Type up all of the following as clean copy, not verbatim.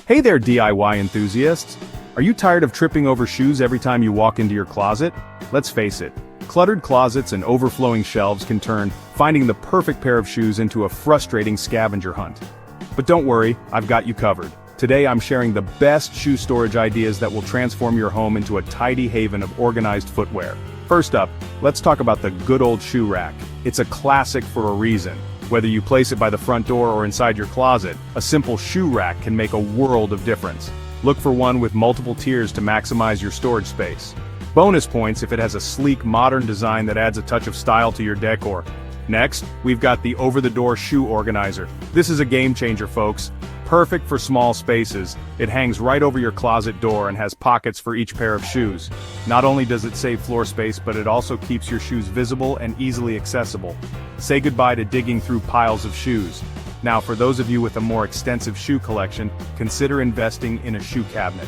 Hey there, DIY enthusiasts! Are you tired of tripping over shoes every time you walk into your closet? Let's face it, cluttered closets and overflowing shelves can turn finding the perfect pair of shoes into a frustrating scavenger hunt. But don't worry, I've got you covered. Today I'm sharing the best shoe storage ideas that will transform your home into a tidy haven of organized footwear. First up, let's talk about the good old shoe rack. It's a classic for a reason. Whether you place it by the front door or inside your closet, a simple shoe rack can make a world of difference. Look for one with multiple tiers to maximize your storage space. Bonus points if it has a sleek modern design that adds a touch of style to your decor. Next, we've got the over-the-door shoe organizer. This is a game changer, folks. Perfect for small spaces, it hangs right over your closet door and has pockets for each pair of shoes. Not only does it save floor space, but it also keeps your shoes visible and easily accessible. Say goodbye to digging through piles of shoes. Now, for those of you with a more extensive shoe collection, consider investing in a shoe cabinet.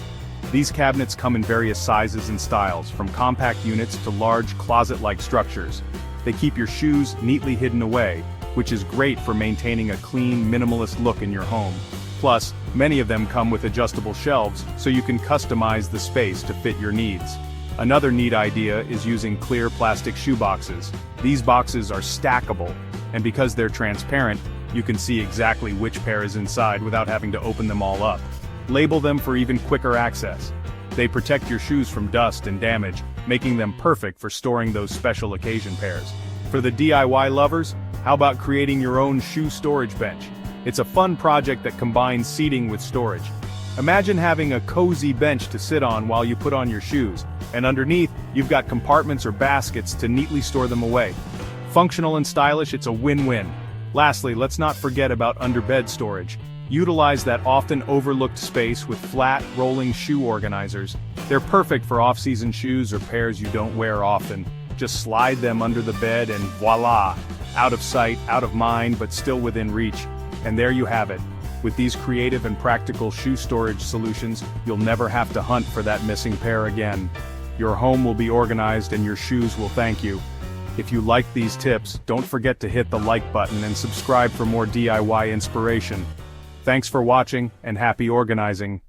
These cabinets come in various sizes and styles, from compact units to large closet-like structures. They keep your shoes neatly hidden away, which is great for maintaining a clean, minimalist look in your home. Plus, many of them come with adjustable shelves, so you can customize the space to fit your needs. Another neat idea is using clear plastic shoe boxes. These boxes are stackable, and because they're transparent, you can see exactly which pair is inside without having to open them all up. Label them for even quicker access. They protect your shoes from dust and damage, making them perfect for storing those special occasion pairs. For the DIY lovers, how about creating your own shoe storage bench? It's a fun project that combines seating with storage. Imagine having a cozy bench to sit on while you put on your shoes, and underneath, you've got compartments or baskets to neatly store them away. Functional and stylish, it's a win-win. Lastly, let's not forget about underbed storage. Utilize that often overlooked space with flat, rolling shoe organizers. They're perfect for off-season shoes or pairs you don't wear often. Just slide them under the bed and voila! Out of sight, out of mind, but still within reach. And there you have it. With these creative and practical shoe storage solutions, you'll never have to hunt for that missing pair again. Your home will be organized and your shoes will thank you. If you like these tips, don't forget to hit the like button and subscribe for more DIY inspiration. Thanks for watching, and happy organizing.